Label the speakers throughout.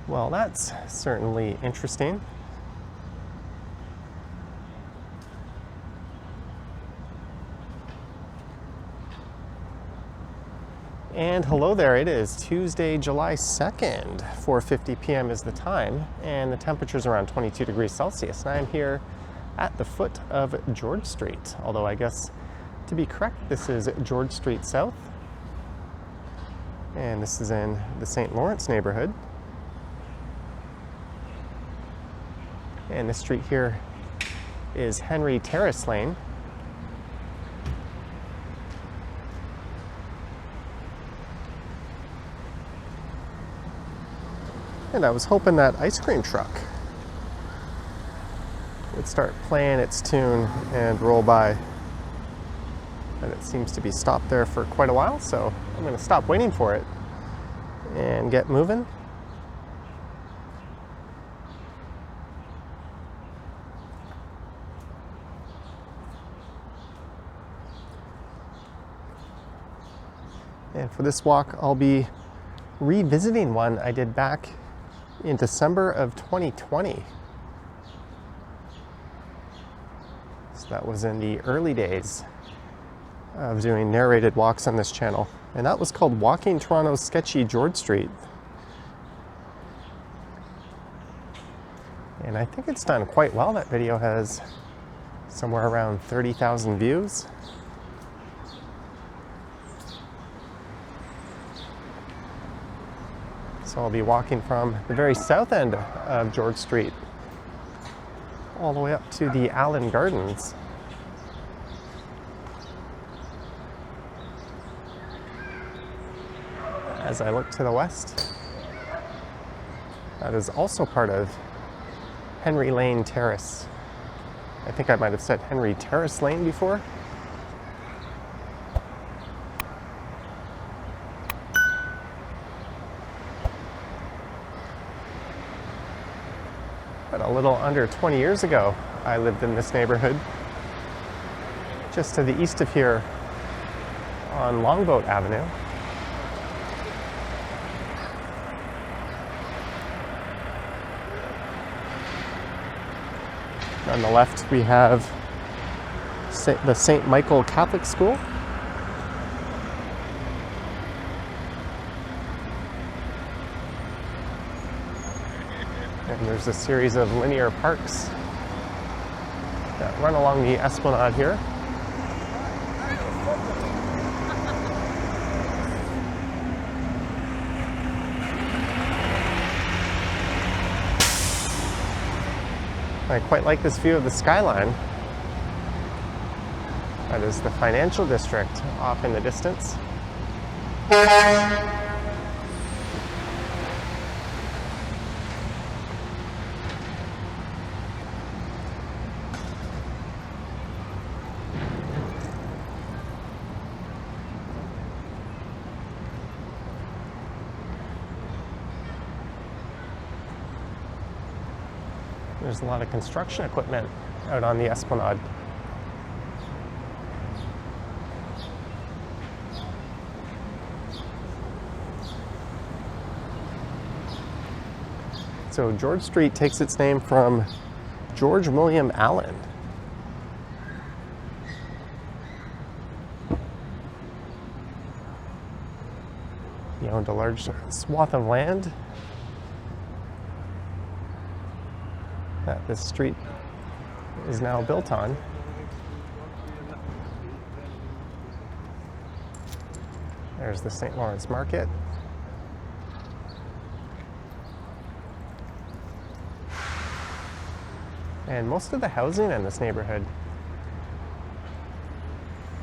Speaker 1: Well, that's certainly interesting. And hello there, it is Tuesday, July 2nd, 4:50 p.m. is the time, and the temperature's around 22 degrees Celsius, and I'm here at the foot of George Street, although I guess, to be correct, this is George Street South, and this is in the St. Lawrence neighborhood. And this street here is Henry Terrace Lane. And I was hoping that ice cream truck would start playing its tune and roll by. But it seems to be stopped there for quite a while, so I'm going to stop waiting for it and get moving. And for this walk, I'll be revisiting one I did back in December of 2020. So that was in the early days of doing narrated walks on this channel. And that was called Walking Toronto's Sketchy George Street. And I think it's done quite well. That video has somewhere around 30,000 views. So I'll be walking from the very south end of George Street all the way up to the Allan Gardens. As I look to the west, that is also part of Henry Lane Terrace. I think I might have said Henry Terrace Lane before. But a little under 20 years ago, I lived in this neighborhood, just to the east of here on Longboat Avenue. On the left, we have the St. Michael Catholic School. And there's a series of linear parks that run along the Esplanade here. I quite like this view of the skyline. That is the financial district off in the distance. There's a lot of construction equipment out on the Esplanade. So George Street takes its name from George William Allan. He owned a large swath of land that this street is now built on. There's the St. Lawrence Market. And most of the housing in this neighborhood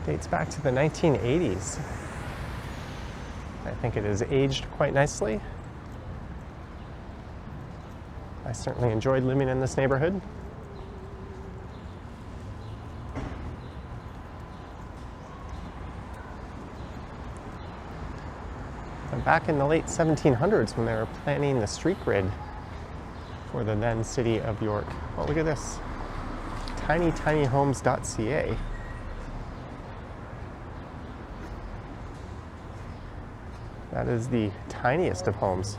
Speaker 1: dates back to the 1980s. I think it has aged quite nicely. I certainly enjoyed living in this neighborhood. And back in the late 1700s, when they were planning the street grid for the then city of York. Oh, look at this. tinytinyhomes.ca. That is the tiniest of homes.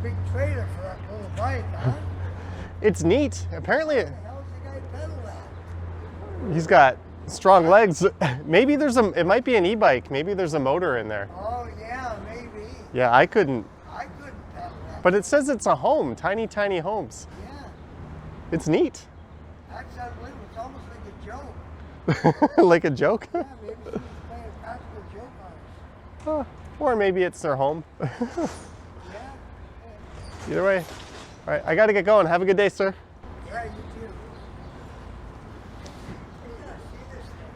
Speaker 2: big trailer for that little bike, huh?
Speaker 1: It's neat. Apparently,
Speaker 2: How the hell's the guy pedal that?
Speaker 1: he's got strong legs. Maybe there's it might be an e-bike. Maybe there's a motor in there.
Speaker 2: Oh, yeah, maybe.
Speaker 1: Yeah, I couldn't.
Speaker 2: I couldn't pedal that.
Speaker 1: But it says it's a home, tiny, tiny homes.
Speaker 2: Yeah,
Speaker 1: It's neat.
Speaker 2: that's unbelievable. It's almost like a joke.
Speaker 1: Like a joke.
Speaker 2: Yeah, maybe she was playing a practical joke on us.
Speaker 1: Or maybe it's their home.
Speaker 2: Yeah.
Speaker 1: Either way. All right, I got to get going. Have a good day, sir.
Speaker 2: Yeah, you too. Yeah, see this thing.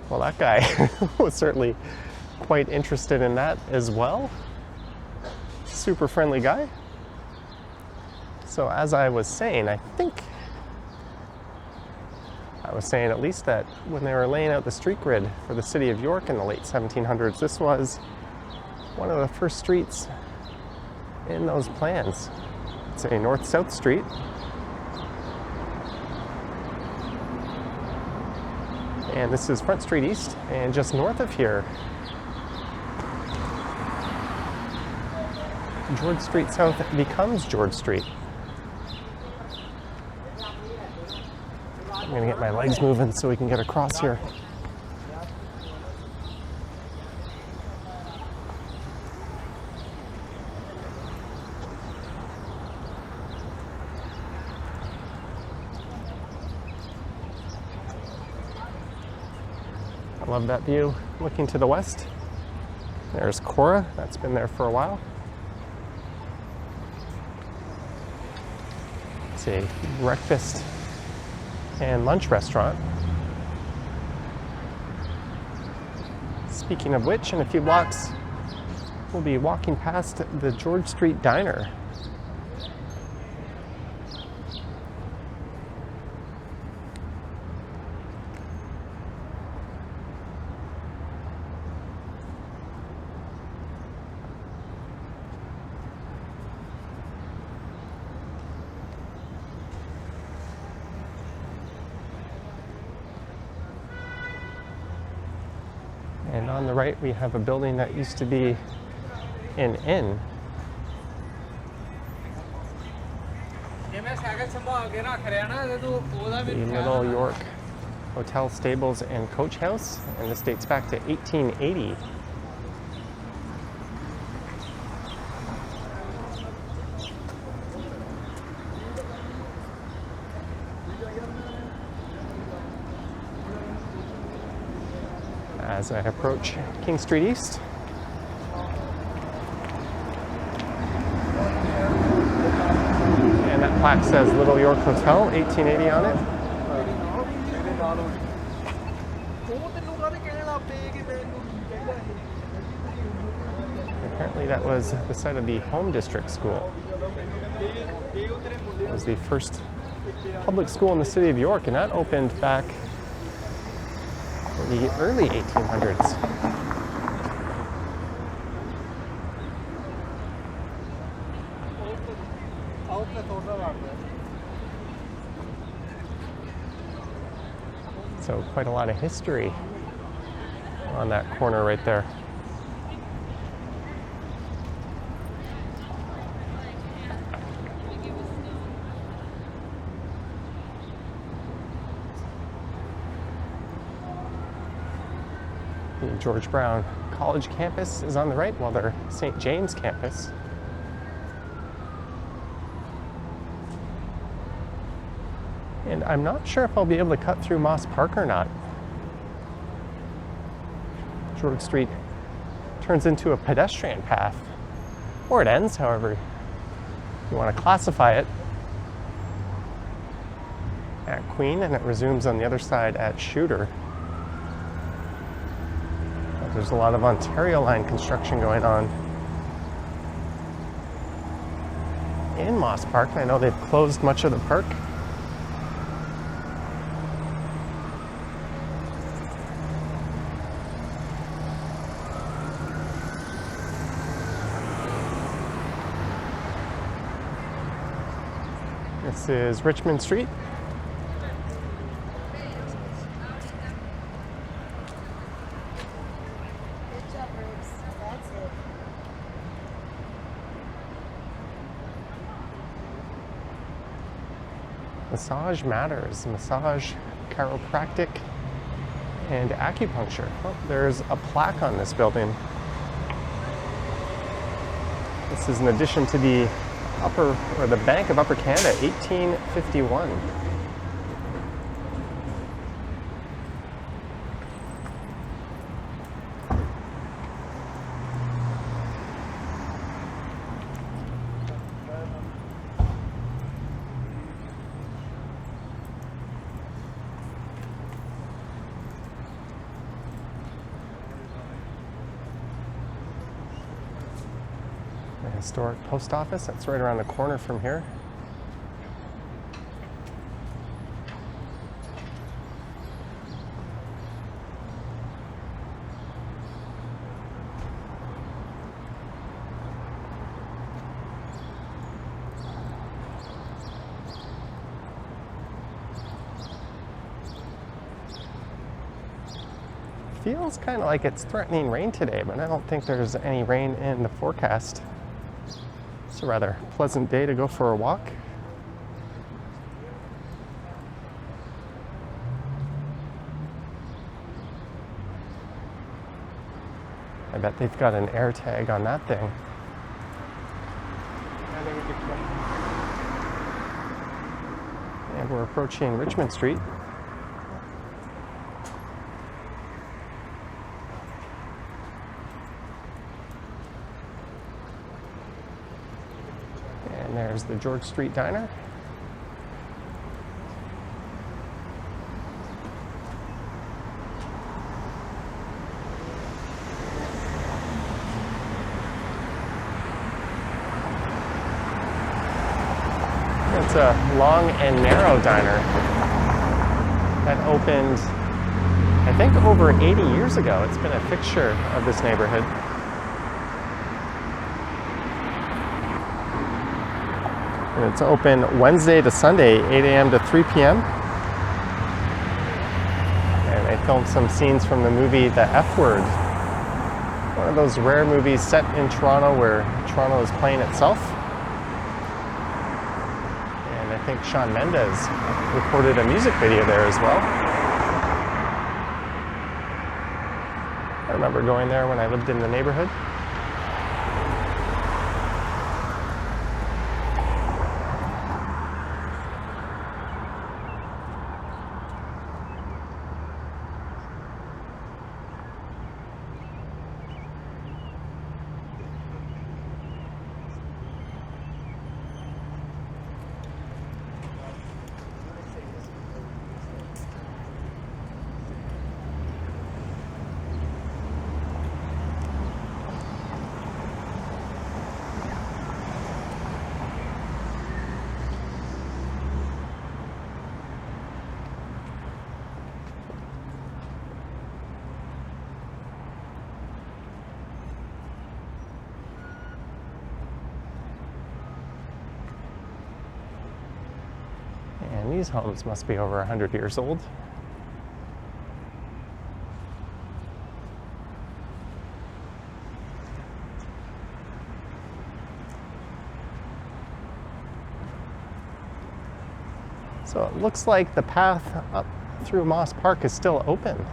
Speaker 1: Well, that guy was certainly quite interested in that as well. Super friendly guy. So as I was saying, I think I was saying at least that when they were laying out the street grid for the city of York in the late 1700s, this was one of the first streets in those plans. It's a north-south street. And this is Front Street East, and just north of here, George Street South becomes George Street. I'm gonna get my legs moving so we can get across here. I love that view. Looking to the west, there's Cora. That's been there for a while. It's a breakfast and lunch restaurant. Speaking of which, in a few blocks, we'll be walking past the George Street Diner. And on the right, we have a building that used to be an inn. The Little York Hotel, Stables, and Coach House, and this dates back to 1880. As I approach King Street East. And that plaque says Little York Hotel, 1880 on it. Apparently that was the site of the Home District School. It was the first public school in the city of York, and that opened back in the early 1800s. So quite a lot of history on that corner right there. The George Brown College campus is on the right, while their St. James campus. And I'm not sure if I'll be able to cut through Moss Park or not. George Street turns into a pedestrian path, or it ends, however you want to classify it, at Queen, and it resumes on the other side at Shooter. There's a lot of Ontario line construction going on in Moss Park. I know they've closed much of the park. This is Richmond Street.
Speaker 3: Good job, Riggs. That's it.
Speaker 1: Massage Matters, massage, chiropractic, and acupuncture. Oh, there's a plaque on this building. This is in addition to the Bank of Upper Canada, 1851. The historic post office, that's right around the corner from here. Feels kind of like it's threatening rain today, but I don't think there's any rain in the forecast. It's a rather pleasant day to go for a walk. I bet they've got an air tag on that thing. And we're approaching Richmond Street. And there's the George Street Diner. It's a long and narrow diner that opened, I think, over 80 years ago. It's been a fixture of this neighborhood. And it's open Wednesday to Sunday, 8 a.m. to 3 p.m. And I filmed some scenes from the movie The F Word. One of those rare movies set in Toronto where Toronto is playing itself. And I think Shawn Mendes recorded a music video there as well. I remember going there when I lived in the neighborhood. And these homes must be over 100 years old. So it looks like the path up through Moss Park is still open.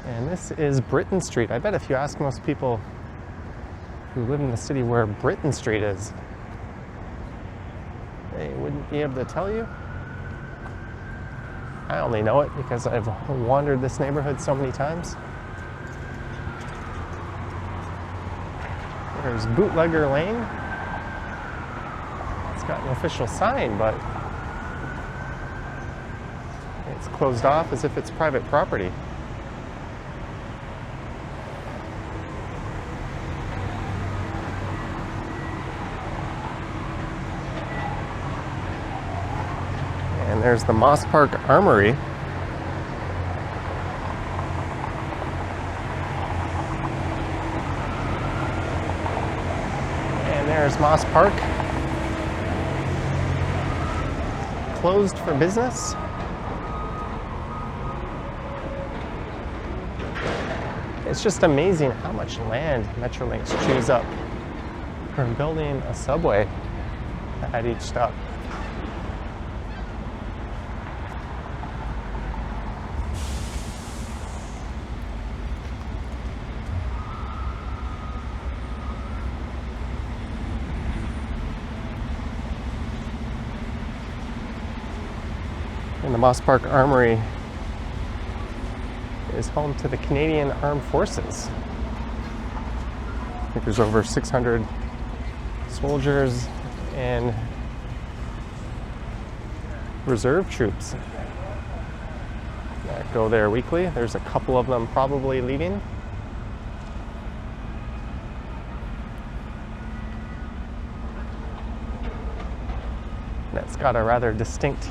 Speaker 1: And this is Britton Street. I bet if you ask most people who live in the city where Britton Street is, they wouldn't be able to tell you. I only know it because I've wandered this neighborhood so many times. There's Bootlegger Lane. It's got an official sign, but it's closed off as if it's private property. And there's the Moss Park Armory. There's Moss Park. Closed for business. It's just amazing how much land Metrolinx chews up for building a subway at each stop. And the Moss Park Armory is home to the Canadian Armed Forces. I think there's over 600 soldiers and reserve troops that go there weekly. There's a couple of them probably leaving. And it's got a rather distinct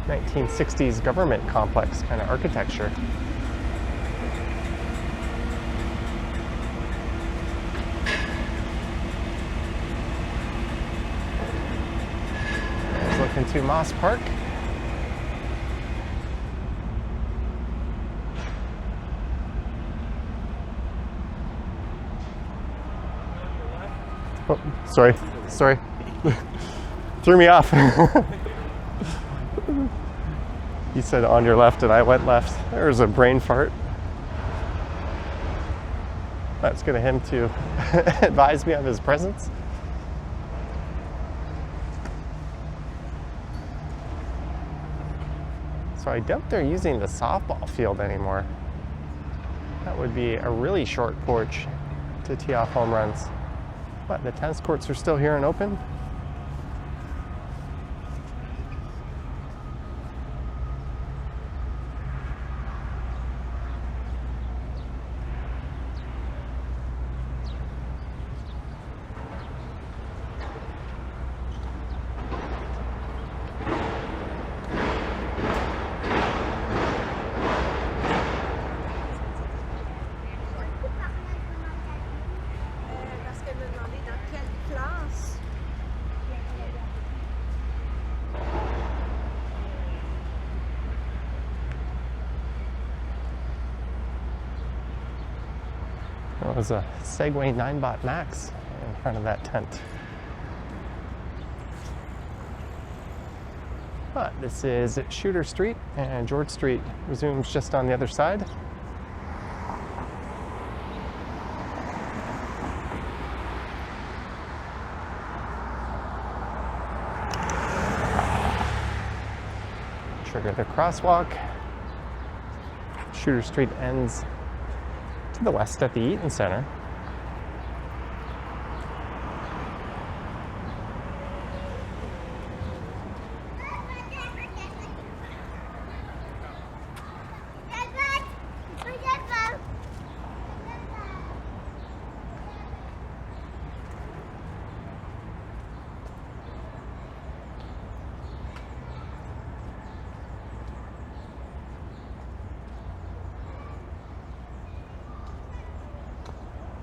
Speaker 1: 1960s government complex kind of architecture. Let's look into Moss Park. Oh, sorry. Threw me off. He said on your left and I went left. There's a brain fart. That's good of him to advise me of his presence. So I doubt they're using the softball field anymore. That would be a really short porch to tee off home runs. But the tennis courts are still here and open. There was a Segway 9-Bot Max in front of that tent. But this is Shooter Street, and George Street resumes just on the other side. Trigger the crosswalk. Shooter Street ends to the west at the Eaton Center.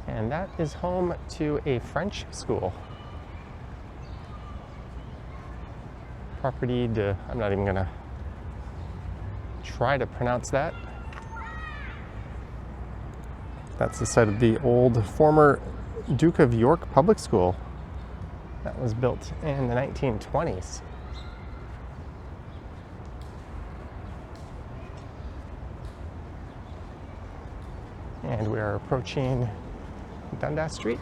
Speaker 1: And that is home to a French school. Property de, I'm not even gonna try to pronounce that. That's the site of the old former Duke of York Public School that was built in the 1920s. And we are approaching Dundas Street.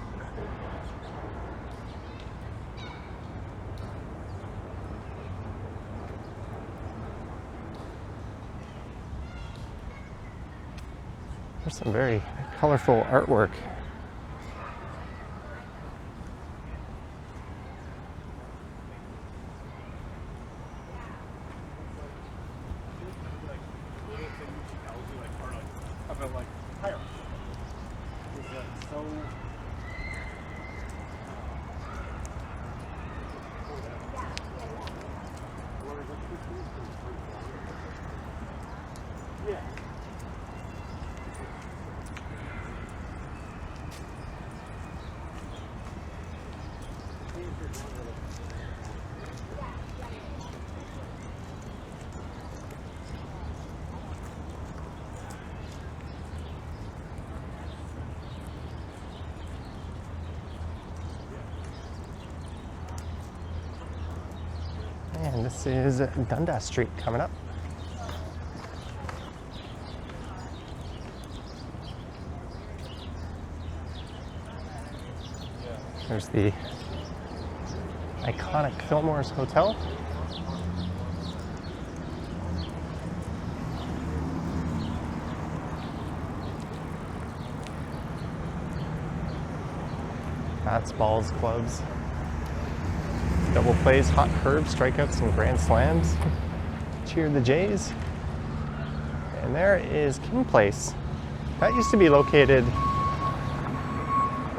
Speaker 1: There's some very colorful artwork. And this is Dundas Street coming up. There's the iconic Filmore's Hotel. Bats, balls, clubs, double plays, hot curves, strikeouts, and grand slams. Cheer the Jays. And there is King Place. That used to be located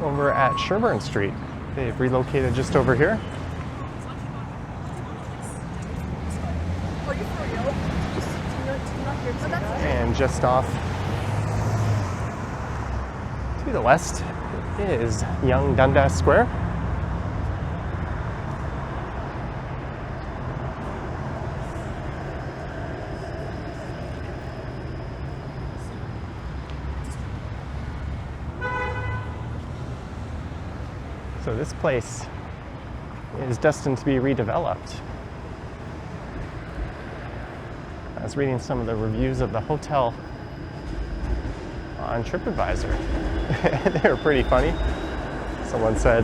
Speaker 1: over at Sherbourne Street. They've relocated just over here. And just off to the west is young Dundas Square. So this place is destined to be redeveloped. I was reading some of the reviews of the hotel on TripAdvisor. They were pretty funny. Someone said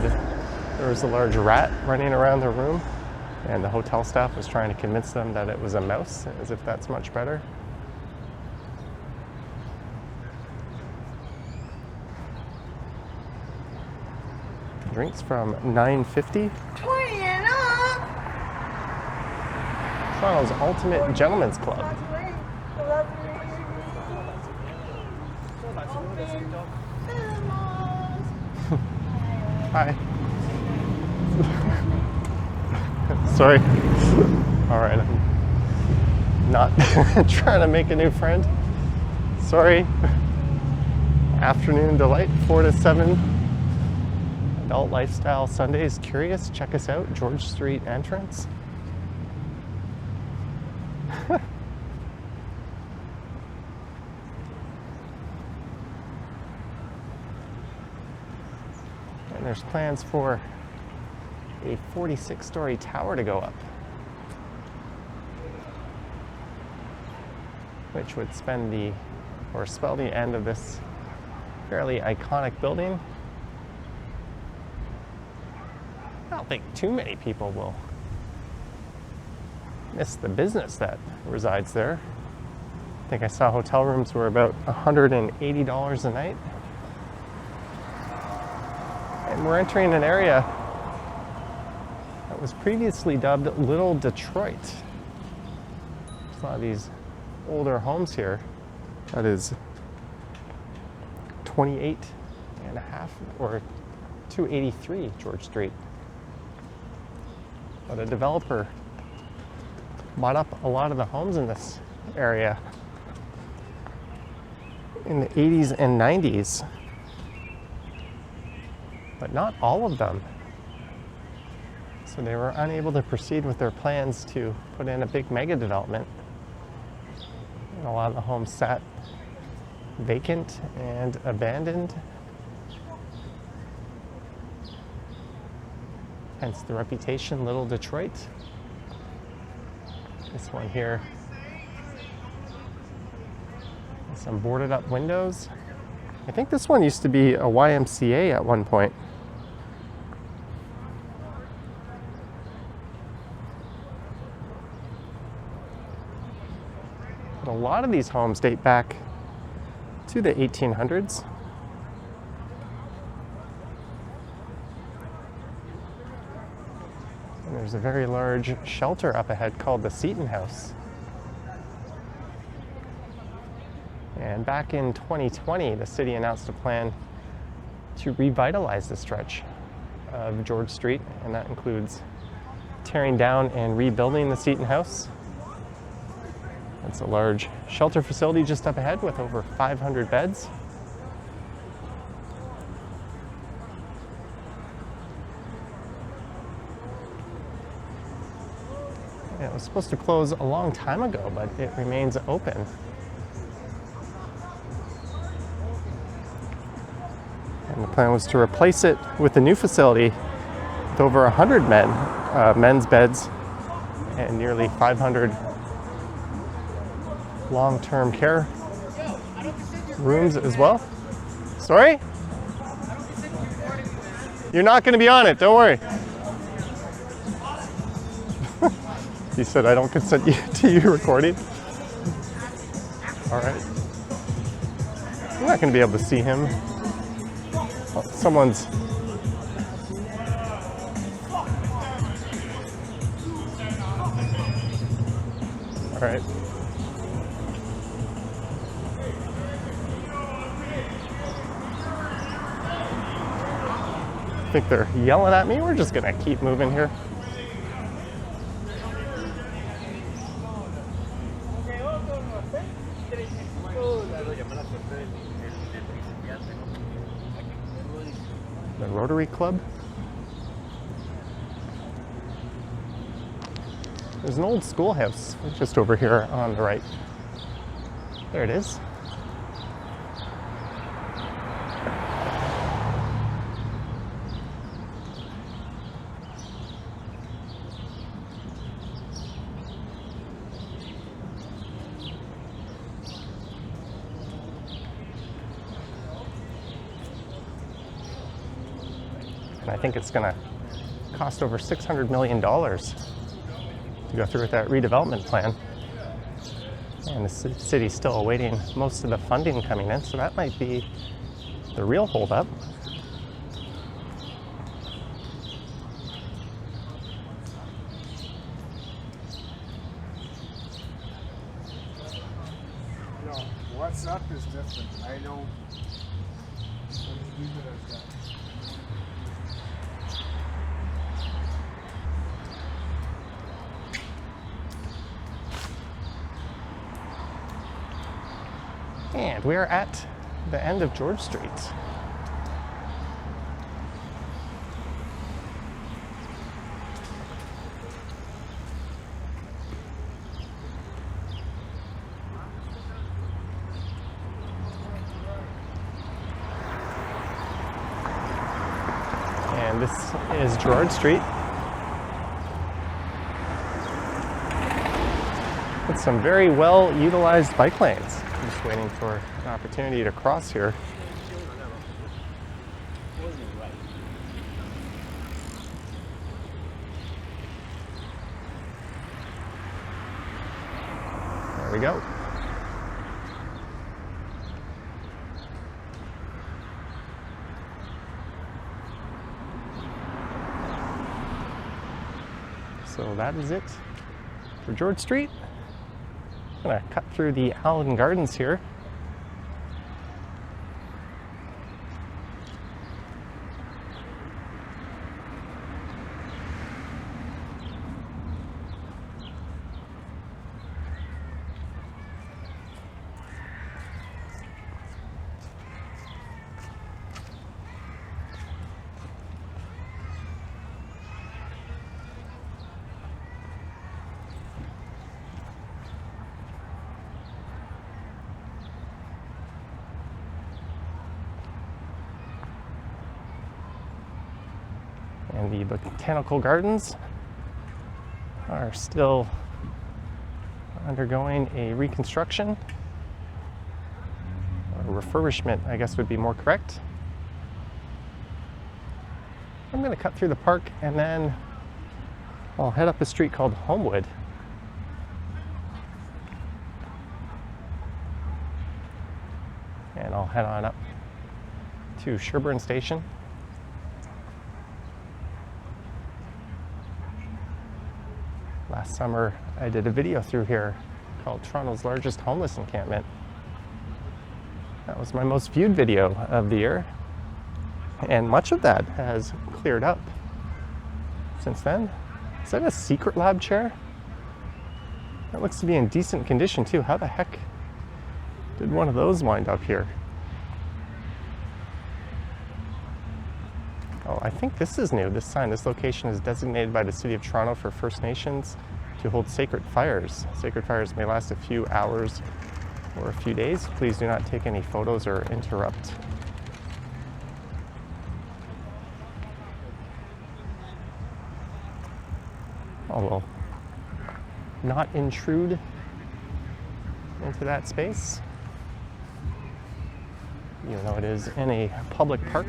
Speaker 1: there was a large rat running around their room, and the hotel staff was trying to convince them that it was a mouse, as if that's much better. Drinks from $9.50.
Speaker 3: 20 and up!
Speaker 1: Toronto's Ultimate Gentlemen's Club. Hi. Sorry. All right, I'm not trying to make a new friend. Sorry. Afternoon Delight, 4 to 7. Adult Lifestyle Sundays. Curious? Check us out. George Street entrance. And there's plans for a 46-story tower to go up, which would spell the end of this fairly iconic building. I don't think too many people will miss the business that resides there. I think I saw hotel rooms were about $180 a night. And we're entering an area that was previously dubbed Little Detroit. There's a lot of these older homes here. That is 28 and a half or 283 George Street. But a developer bought up a lot of the homes in this area in the 80s and 90s, but not all of them. So they were unable to proceed with their plans to put in a big mega development. And a lot of the homes sat vacant and abandoned. Hence the reputation, Little Detroit. This one here, some boarded up windows. I think this one used to be a YMCA at one point. But a lot of these homes date back to the 1800s. And there's a very large shelter up ahead called the Seton House. And back in 2020, the city announced a plan to revitalize the stretch of George Street, and that includes tearing down and rebuilding the Seton House. It's a large shelter facility just up ahead with over 500 beds. It was supposed to close a long time ago, but it remains open. And the plan was to replace it with a new facility with over 100 men's beds and nearly 500 long-term care rooms as well. Sorry? You're not going to be on it, don't worry. He said, I don't consent to you recording. All right. I'm not going to be able to see him. Oh, someone's... All right. I think they're yelling at me. We're just going to keep moving here. The Rotary Club. There's an old schoolhouse just over here on the right. There it is. And I think it's going to cost over $600 million to go through with that redevelopment plan. And the city's still awaiting most of the funding coming in, so that might be the real holdup.
Speaker 4: No, what's up is different. I don't leave it as that.
Speaker 1: And we are at the end of George Street. And this is Gerrard Street. With some very well utilized bike lanes. I'm just waiting for an opportunity to cross here. There we go. So that is it for George Street. I'm gonna cut through the Allan Gardens here. And the botanical gardens are still undergoing a reconstruction, or refurbishment, I guess would be more correct. I'm going to cut through the park and then I'll head up a street called Homewood. And I'll head on up to Sherbourne Station. Last summer, I did a video through here called Toronto's Largest Homeless Encampment. That was my most viewed video of the year, and much of that has cleared up since then. Is that a secret lab chair? That looks to be in decent condition too. How the heck did one of those wind up here? Oh, I think this is new, this sign. This location is designated by the City of Toronto for First Nations to hold sacred fires. Sacred fires may last a few hours or a few days. Please do not take any photos or interrupt. Oh well, not intrude into that space, even though it is in a public park.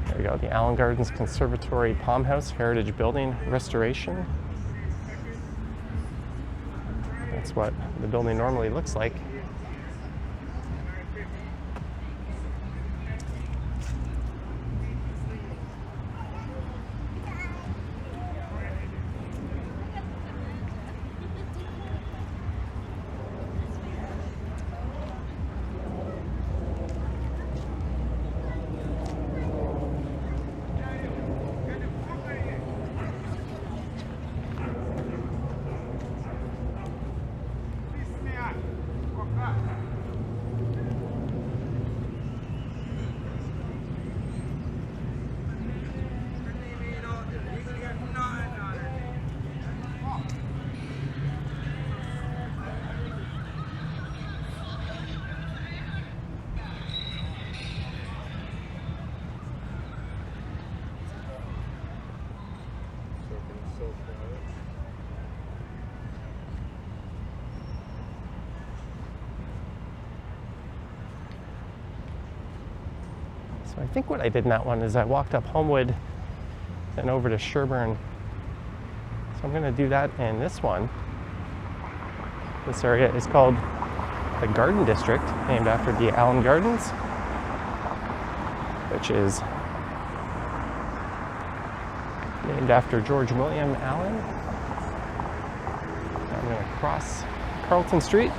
Speaker 1: There we go, the Allan Gardens Conservatory Palm House Heritage Building Restoration. That's what the building normally looks like. So I think what I did in that one is I walked up Homewood and over to Sherbourne. So I'm going to do that in this one. This area is called the Garden District, named after the Allan Gardens, which is named after George William Allan. I'm going to cross Carlton Street.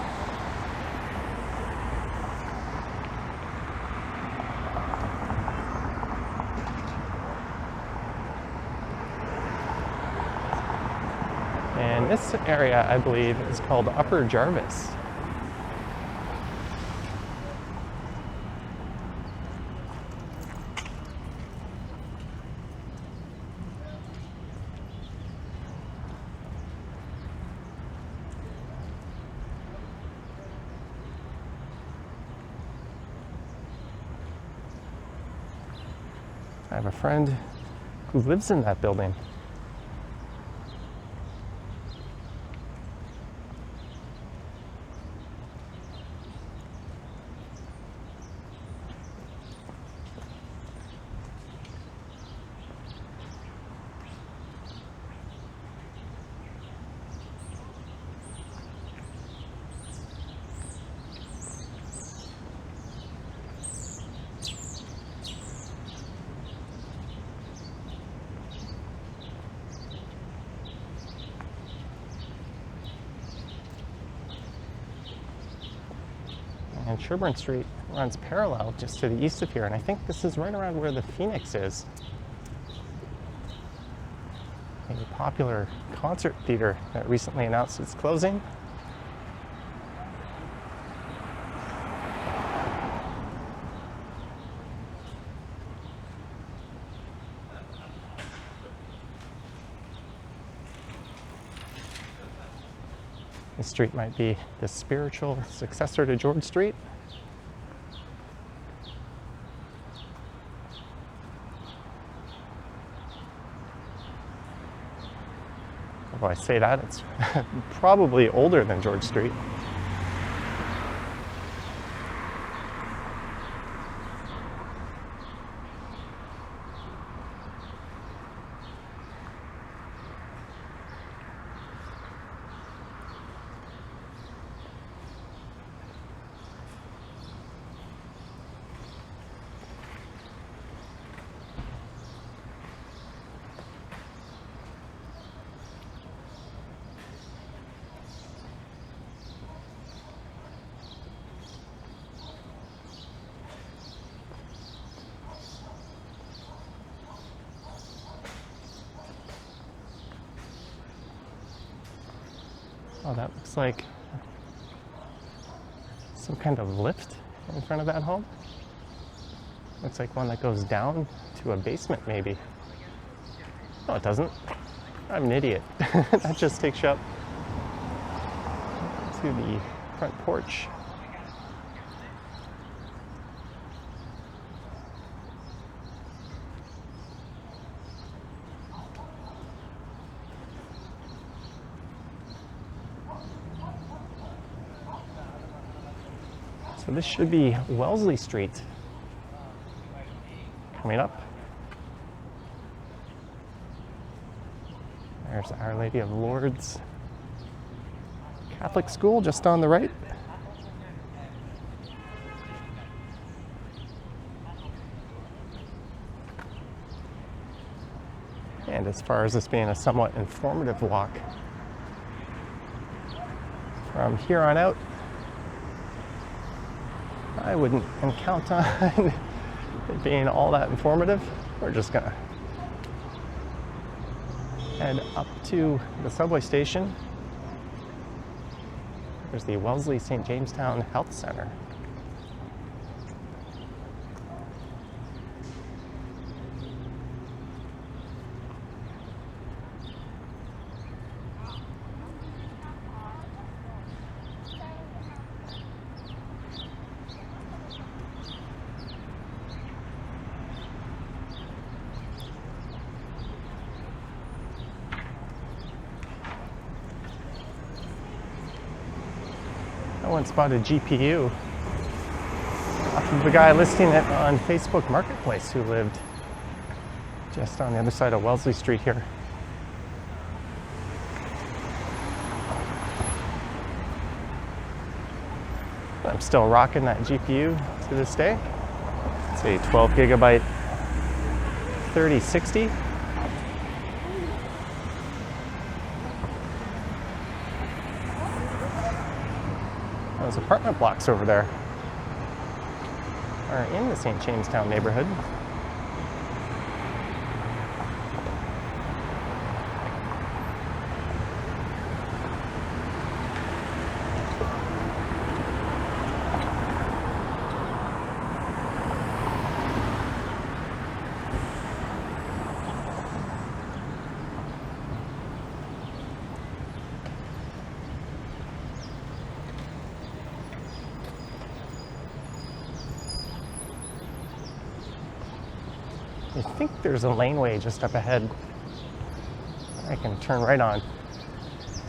Speaker 1: And this area, I believe, is called Upper Jarvis. I have a friend who lives in that building. And Sherbourne Street runs parallel just to the east of here, and I think this is right around where the Phoenix is. A popular concert theater that recently announced its closing. This street might be the spiritual successor to George Street. Although I say that, it's probably older than George Street. Oh, that looks like some kind of lift in front of that home. Looks like one that goes down to a basement, maybe. No, it doesn't. I'm an idiot. That just takes you up to the front porch. So this should be Wellesley Street coming up. There's Our Lady of Lourdes Catholic School just on the right. And as far as this being a somewhat informative walk, from here on out, I wouldn't count on it being all that informative. We're just gonna head up to the subway station. There's the Wellesley St. Jamestown Health Center. I once bought a GPU off of the guy listing it on Facebook Marketplace who lived just on the other side of Wellesley Street here. I'm still rocking that GPU to this day. It's a 12 gigabyte 3060. Those apartment blocks over there are in the St. Jamestown neighborhood. I think there's a laneway just up ahead. I can turn right on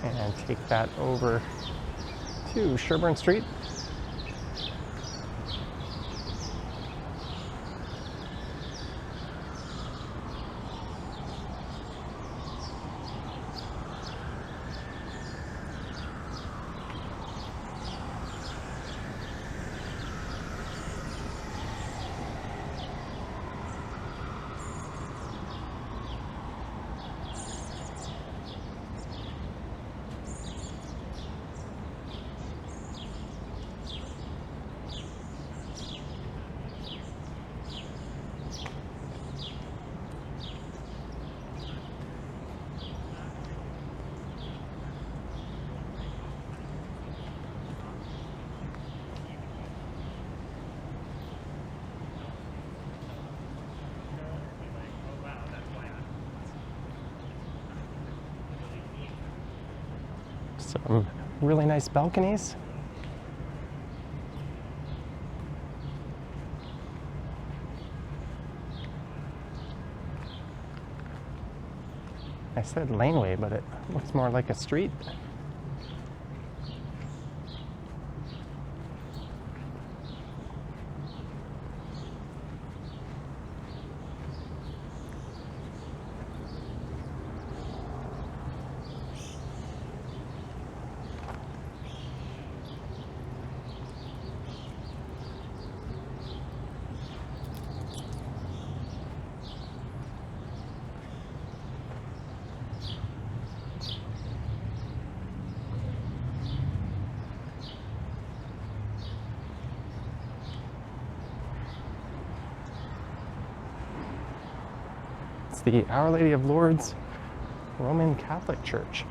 Speaker 1: and take that over to Sherbourne Street. Some really nice balconies. I said laneway, but it looks more like a street. It's the Our Lady of Lourdes Roman Catholic Church.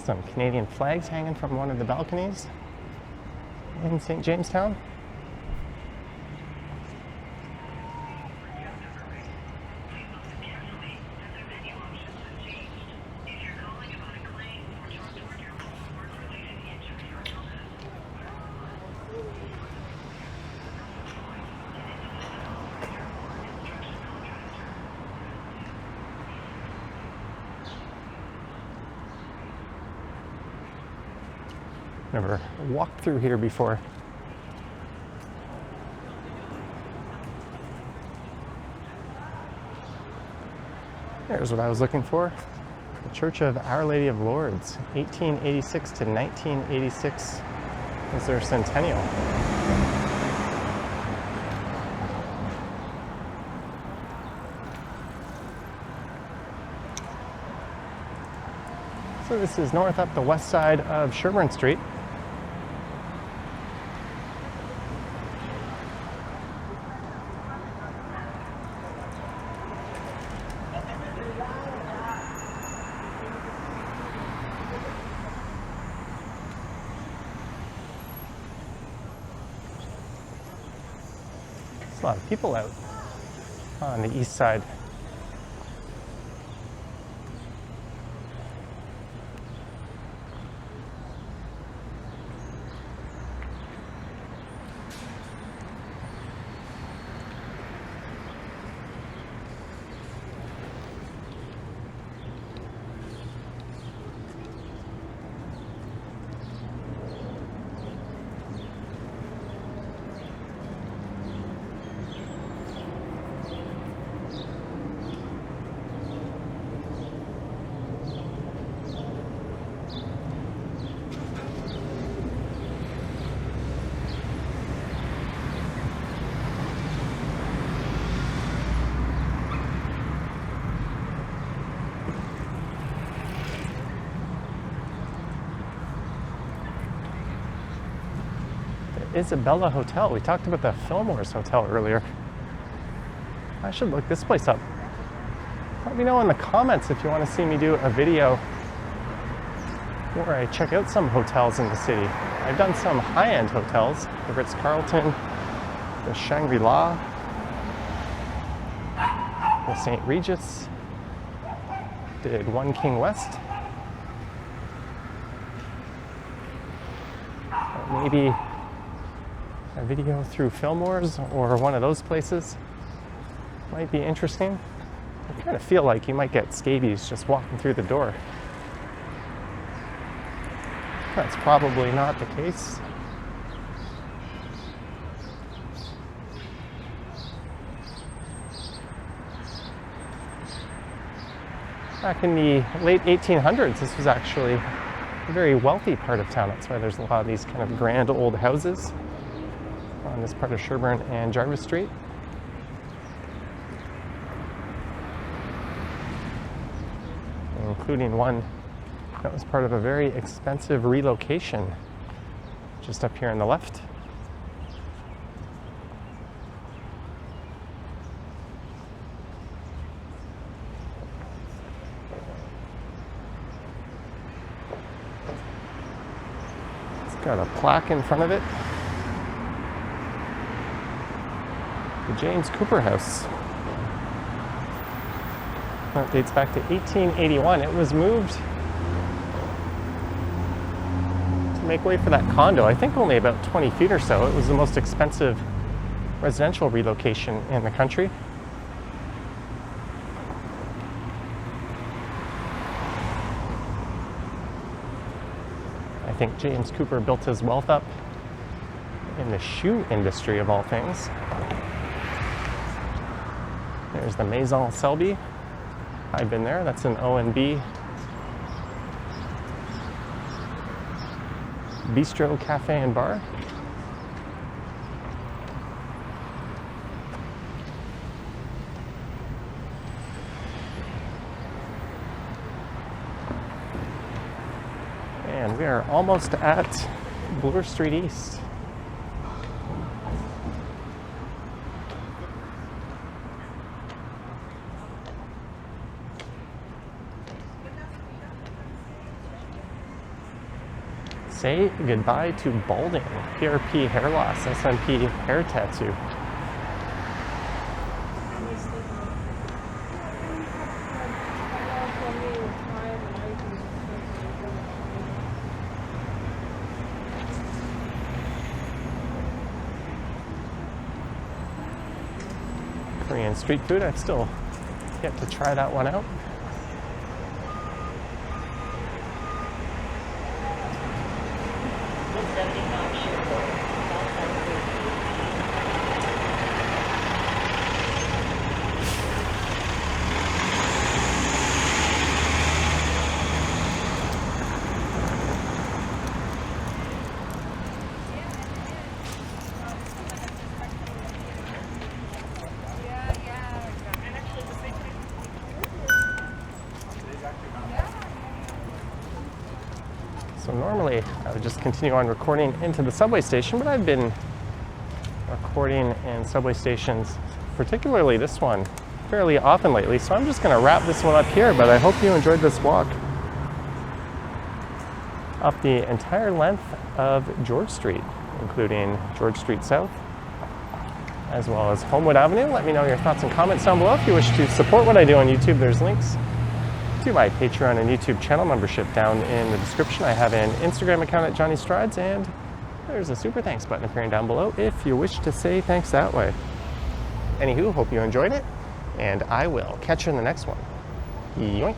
Speaker 1: Some Canadian flags hanging from one of the balconies in St. Jamestown. Never walked through here before. There's what I was looking for. The Church of Our Lady of Lourdes, 1886 to 1986 was their centennial. So this is north up the west side of Sherbourne Street. There's a lot of people out on the east side. Isabella Hotel. We talked about the Filmore's Hotel earlier. I should look this place up. Let me know in the comments if you want to see me do a video where I check out some hotels in the city. I've done some high-end hotels, the Ritz-Carlton, the Shangri-La, the St. Regis, did One King West. Maybe a video through Filmore's or one of those places might be interesting. I kind of feel like you might get scabies just walking through the door. That's probably not the case. Back in the late 1800s, this was actually a very wealthy part of town. That's why there's a lot of these kind of grand old houses on this part of Sherbourne and Jarvis Street. Including one that was part of a very expensive relocation just up here on the left. It's got a plaque in front of it. The James Cooper House. That dates back to 1881. It was moved to make way for that condo. I think only about 20 feet or so. It was the most expensive residential relocation in the country. I think James Cooper built his wealth up in the shoe industry of all things. There's the Maison Selby. I've been there. That's an O&B bistro, cafe, and bar. And we are almost at Bloor Street East. say goodbye to balding, PRP hair loss, SMP hair tattoo. Korean street food, I've still yet to try that one out. So normally I would just continue on recording into the subway station, but I've been recording in subway stations, particularly this one, fairly often lately. So I'm just going to wrap this one up here, but I hope you enjoyed this walk up the entire length of George Street, including George Street South, as well as Homewood Avenue. Let me know your thoughts and comments down below. If you wish to support what I do on YouTube, there's links to my Patreon and YouTube channel membership down in the description. I have an Instagram account at Johnny Strides, and there's a super thanks button appearing down below if you wish to say thanks that way. Anywho, hope you enjoyed it, and I will catch you in the next one. Yoink.